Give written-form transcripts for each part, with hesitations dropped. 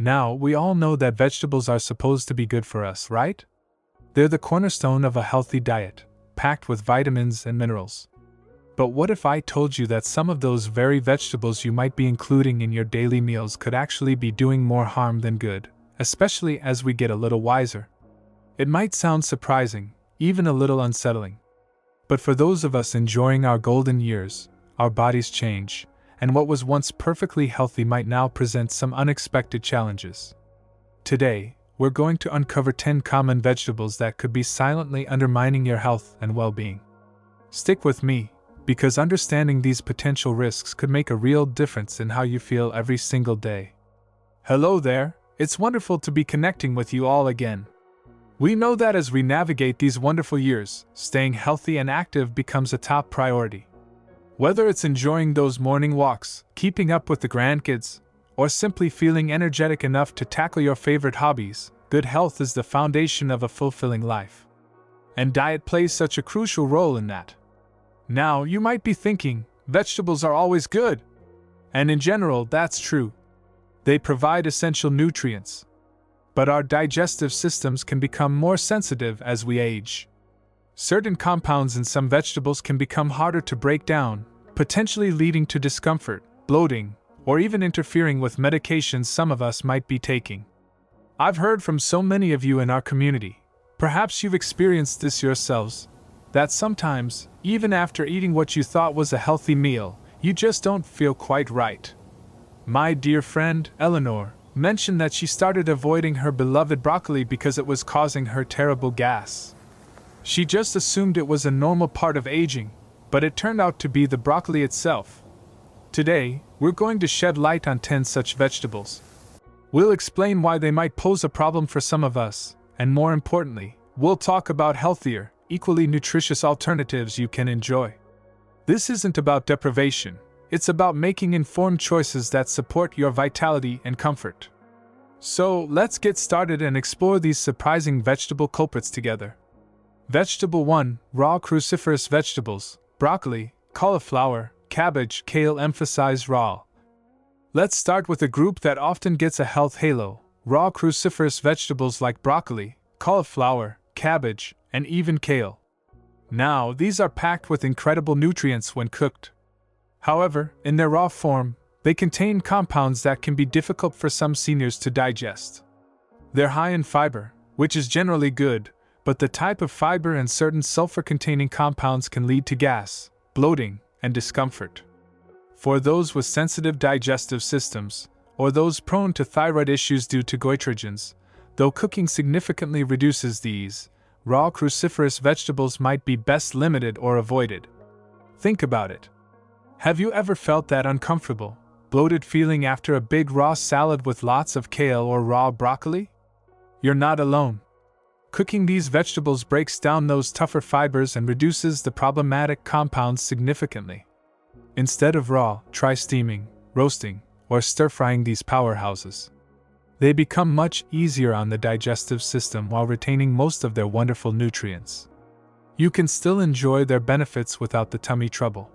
Now, we all know that vegetables are supposed to be good for us, right? They're the cornerstone of a healthy diet, packed with vitamins and minerals. But what if I told you that some of those very vegetables you might be including in your daily meals could actually be doing more harm than good, especially as we get a little wiser? It might sound surprising, even a little unsettling. But for those of us enjoying our golden years, our bodies change, and what was once perfectly healthy might now present some unexpected challenges. Today, we're going to uncover 10 common vegetables that could be silently undermining your health and well-being. Stick with me, because understanding these potential risks could make a real difference in how you feel every single day. Hello there, it's wonderful to be connecting with you all again. We know that as we navigate these wonderful years, staying healthy and active becomes a top priority. Whether it's enjoying those morning walks, keeping up with the grandkids, or simply feeling energetic enough to tackle your favorite hobbies, good health is the foundation of a fulfilling life. And diet plays such a crucial role in that. Now, you might be thinking, vegetables are always good. And in general, that's true. They provide essential nutrients. But our digestive systems can become more sensitive as we age. Certain compounds in some vegetables can become harder to break down, potentially leading to discomfort, bloating, or even interfering with medications some of us might be taking. I've heard from so many of you in our community, perhaps you've experienced this yourselves, that sometimes, even after eating what you thought was a healthy meal, you just don't feel quite right. My dear friend, Eleanor, mentioned that she started avoiding her beloved broccoli because it was causing her terrible gas. She just assumed it was a normal part of aging, but it turned out to be the broccoli itself. Today, we're going to shed light on 10 such vegetables. We'll explain why they might pose a problem for some of us, and more importantly, we'll talk about healthier, equally nutritious alternatives you can enjoy. This isn't about deprivation, it's about making informed choices that support your vitality and comfort. So, let's get started and explore these surprising vegetable culprits together. Vegetable 1. Raw cruciferous vegetables, broccoli, cauliflower, cabbage, kale. Emphasize raw. Let's start with a group that often gets a health halo: raw cruciferous vegetables like broccoli, cauliflower, cabbage, and even kale. Now, these are packed with incredible nutrients when cooked. However, in their raw form, they contain compounds that can be difficult for some seniors to digest. They're high in fiber, which is generally good, but the type of fiber and certain sulfur-containing compounds can lead to gas, bloating, and discomfort. For those with sensitive digestive systems, or those prone to thyroid issues due to goitrogens, though cooking significantly reduces these, raw cruciferous vegetables might be best limited or avoided. Think about it. Have you ever felt that uncomfortable, bloated feeling after a big raw salad with lots of kale or raw broccoli? You're not alone. Cooking these vegetables breaks down those tougher fibers and reduces the problematic compounds significantly. Instead of raw, try steaming, roasting, or stir-frying these powerhouses. They become much easier on the digestive system while retaining most of their wonderful nutrients. You can still enjoy their benefits without the tummy trouble.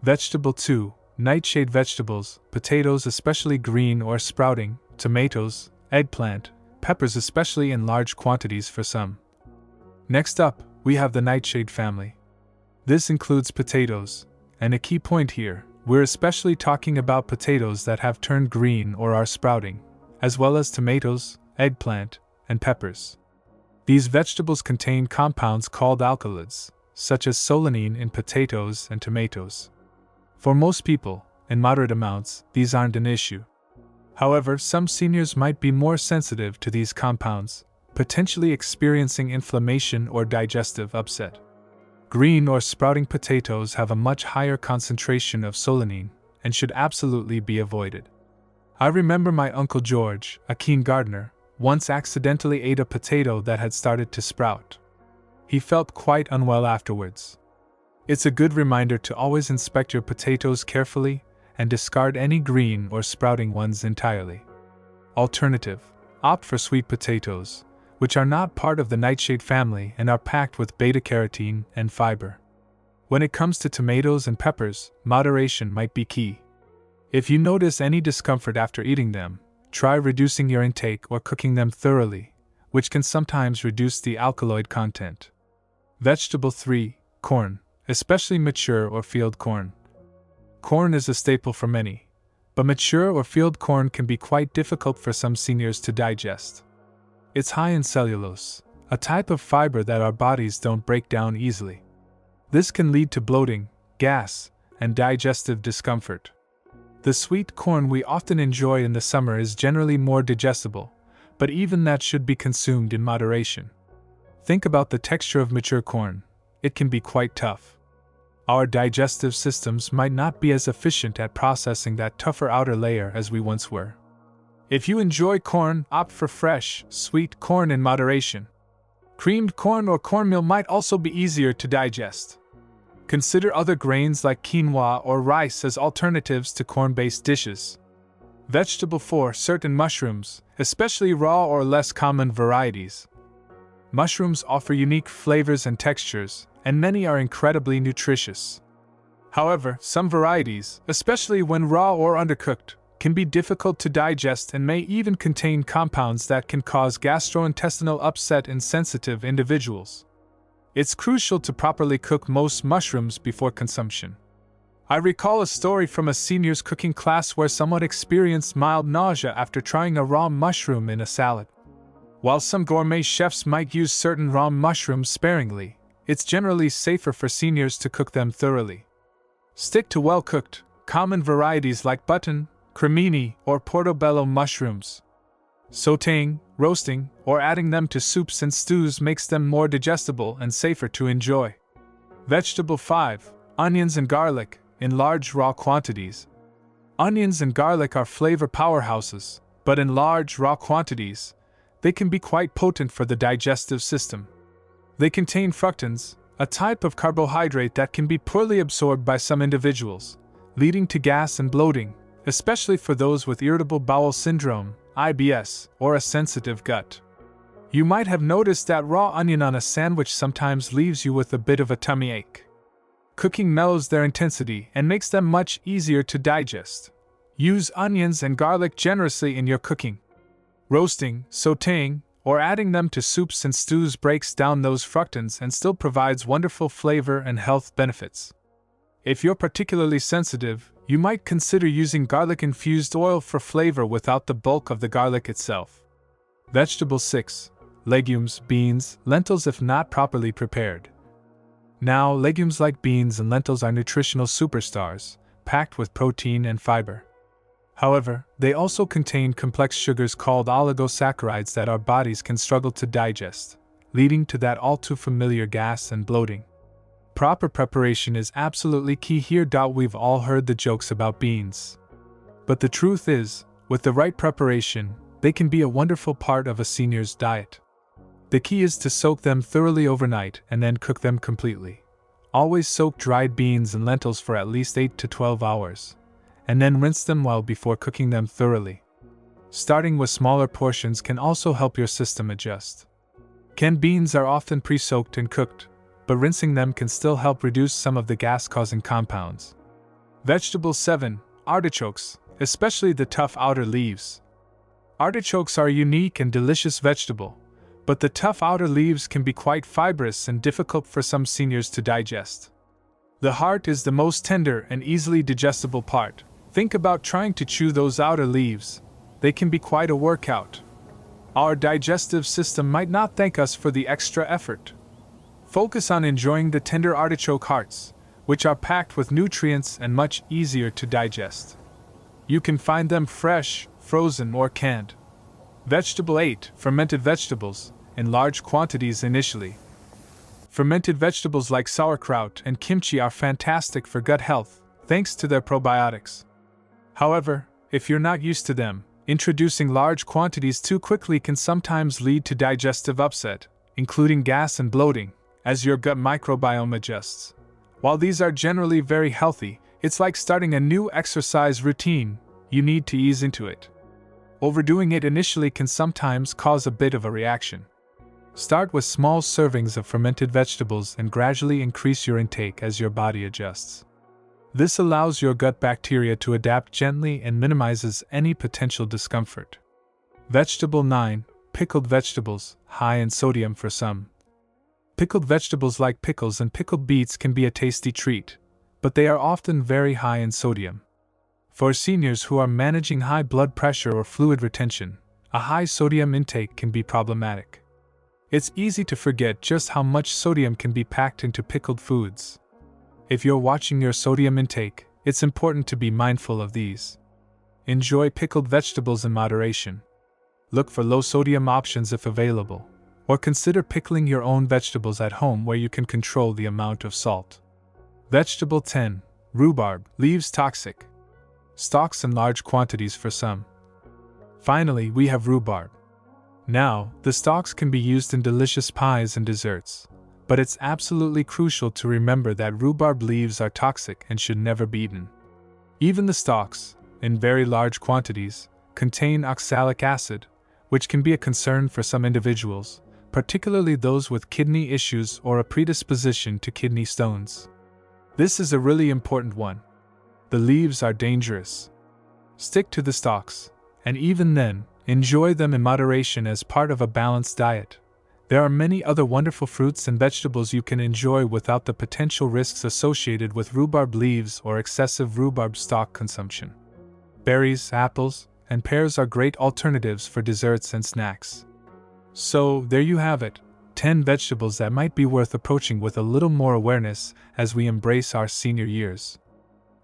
Vegetable 2. Nightshade vegetables, potatoes especially green or sprouting, tomatoes, eggplant, peppers especially in large quantities for some. Next up, we have the nightshade family. This includes potatoes, and a key point here, we're especially talking about potatoes that have turned green or are sprouting, as well as tomatoes, eggplant, and peppers. These vegetables contain compounds called alkaloids, such as solanine in potatoes and tomatoes. For most people, in moderate amounts, these aren't an issue. However, some seniors might be more sensitive to these compounds, potentially experiencing inflammation or digestive upset. Green or sprouting potatoes have a much higher concentration of solanine and should absolutely be avoided. I remember my Uncle George, a keen gardener, once accidentally ate a potato that had started to sprout. He felt quite unwell afterwards. It's a good reminder to always inspect your potatoes carefully and discard any green or sprouting ones entirely. Alternative: opt for sweet potatoes, which are not part of the nightshade family and are packed with beta-carotene and fiber. When it comes to tomatoes and peppers, moderation might be key. If you notice any discomfort after eating them, try reducing your intake or cooking them thoroughly, which can sometimes reduce the alkaloid content. Vegetable 3. Corn, especially mature or field corn. Corn is a staple for many, but mature or field corn can be quite difficult for some seniors to digest. It's high in cellulose, a type of fiber that our bodies don't break down easily. This can lead to bloating, gas, and digestive discomfort. The sweet corn we often enjoy in the summer is generally more digestible, but even that should be consumed in moderation. Think about the texture of mature corn. It can be quite tough. Our digestive systems might not be as efficient at processing that tougher outer layer as we once were. If you enjoy corn, opt for fresh, sweet corn in moderation. Creamed corn or cornmeal might also be easier to digest. Consider other grains like quinoa or rice as alternatives to corn-based dishes. Vegetable 4. Certain mushrooms, especially raw or less common varieties. Mushrooms offer unique flavors and textures, and many are incredibly nutritious. However, some varieties, especially when raw or undercooked, can be difficult to digest and may even contain compounds that can cause gastrointestinal upset in sensitive individuals. It's crucial to properly cook most mushrooms before consumption. I recall a story from a seniors cooking class where someone experienced mild nausea after trying a raw mushroom in a salad. While some gourmet chefs might use certain raw mushrooms sparingly, it's generally safer for seniors to cook them thoroughly. Stick to well-cooked, common varieties like button, cremini, or portobello mushrooms. Sautéing, roasting, or adding them to soups and stews makes them more digestible and safer to enjoy. Vegetable 5. Onions and garlic, in large raw quantities. Onions and garlic are flavor powerhouses, but in large raw quantities, they can be quite potent for the digestive system. They contain fructans, a type of carbohydrate that can be poorly absorbed by some individuals, leading to gas and bloating, especially for those with irritable bowel syndrome, IBS, or a sensitive gut. You might have noticed that raw onion on a sandwich sometimes leaves you with a bit of a tummy ache. Cooking mellows their intensity and makes them much easier to digest. Use onions and garlic generously in your cooking. Roasting, sautéing, or adding them to soups and stews breaks down those fructans and still provides wonderful flavor and health benefits. If you're particularly sensitive, you might consider using garlic-infused oil for flavor without the bulk of the garlic itself. Vegetable 6. Legumes, beans, lentils if not properly prepared. Now, legumes like beans and lentils are nutritional superstars, packed with protein and fiber. However, they also contain complex sugars called oligosaccharides that our bodies can struggle to digest, leading to that all-too-familiar gas and bloating. Proper preparation is absolutely key here. We've all heard the jokes about beans. But the truth is, with the right preparation, they can be a wonderful part of a senior's diet. The key is to soak them thoroughly overnight and then cook them completely. Always soak dried beans and lentils for at least 8 to 12 hours, and then rinse them well before cooking them thoroughly. Starting with smaller portions can also help your system adjust. Canned beans are often pre-soaked and cooked, but rinsing them can still help reduce some of the gas-causing compounds. Vegetable 7. Artichokes, especially the tough outer leaves. Artichokes are a unique and delicious vegetable, but the tough outer leaves can be quite fibrous and difficult for some seniors to digest. The heart is the most tender and easily digestible part. Think about trying to chew those outer leaves. They can be quite a workout. Our digestive system might not thank us for the extra effort. Focus on enjoying the tender artichoke hearts, which are packed with nutrients and much easier to digest. You can find them fresh, frozen, or canned. Vegetable 8. Fermented vegetables, in large quantities initially. Fermented vegetables like sauerkraut and kimchi are fantastic for gut health, thanks to their probiotics. However, if you're not used to them, introducing large quantities too quickly can sometimes lead to digestive upset, including gas and bloating, as your gut microbiome adjusts. While these are generally very healthy, it's like starting a new exercise routine. You need to ease into it. Overdoing it initially can sometimes cause a bit of a reaction. Start with small servings of fermented vegetables and gradually increase your intake as your body adjusts. This allows your gut bacteria to adapt gently and minimizes any potential discomfort. Vegetable 9. Pickled vegetables, high in sodium for some. Pickled vegetables like pickles and pickled beets can be a tasty treat, but they are often very high in sodium. For seniors who are managing high blood pressure or fluid retention, a high sodium intake can be problematic. It's easy to forget just how much sodium can be packed into pickled foods. If you're watching your sodium intake, it's important to be mindful of these. Enjoy pickled vegetables in moderation. Look for low-sodium options if available, or consider pickling your own vegetables at home where you can control the amount of salt. Vegetable 10. Rhubarb, leaves toxic. Stalks in large quantities for some. Finally, we have rhubarb. Now, the stalks can be used in delicious pies and desserts, but it's absolutely crucial to remember that rhubarb leaves are toxic and should never be eaten. Even the stalks, in very large quantities, contain oxalic acid, which can be a concern for some individuals, particularly those with kidney issues or a predisposition to kidney stones. This is a really important one. The leaves are dangerous. Stick to the stalks, and even then, enjoy them in moderation as part of a balanced diet. There are many other wonderful fruits and vegetables you can enjoy without the potential risks associated with rhubarb leaves or excessive rhubarb stalk consumption. Berries, apples, and pears are great alternatives for desserts and snacks. So, there you have it, 10 vegetables that might be worth approaching with a little more awareness as we embrace our senior years.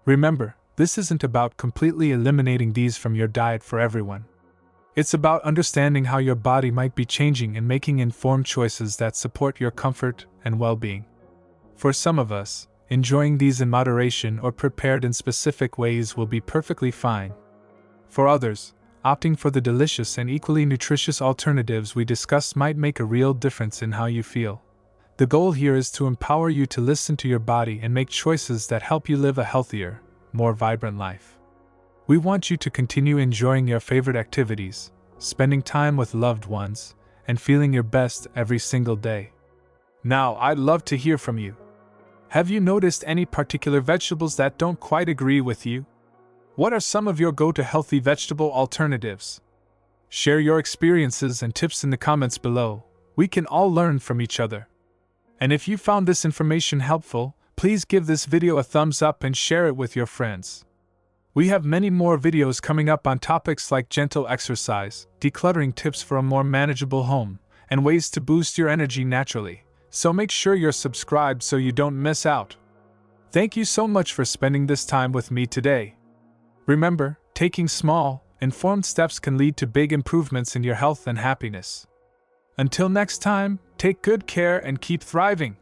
Remember, this isn't about completely eliminating these from your diet for everyone. It's about understanding how your body might be changing and making informed choices that support your comfort and well-being. For some of us, enjoying these in moderation or prepared in specific ways will be perfectly fine. For others, opting for the delicious and equally nutritious alternatives we discussed might make a real difference in how you feel. The goal here is to empower you to listen to your body and make choices that help you live a healthier, more vibrant life. We want you to continue enjoying your favorite activities, spending time with loved ones, and feeling your best every single day. Now, I'd love to hear from you. Have you noticed any particular vegetables that don't quite agree with you? What are some of your go-to healthy vegetable alternatives? Share your experiences and tips in the comments below. We can all learn from each other. And if you found this information helpful, please give this video a thumbs up and share it with your friends. We have many more videos coming up on topics like gentle exercise, decluttering tips for a more manageable home, and ways to boost your energy naturally. So make sure you're subscribed so you don't miss out. Thank you so much for spending this time with me today. Remember, taking small, informed steps can lead to big improvements in your health and happiness. Until next time, take good care and keep thriving.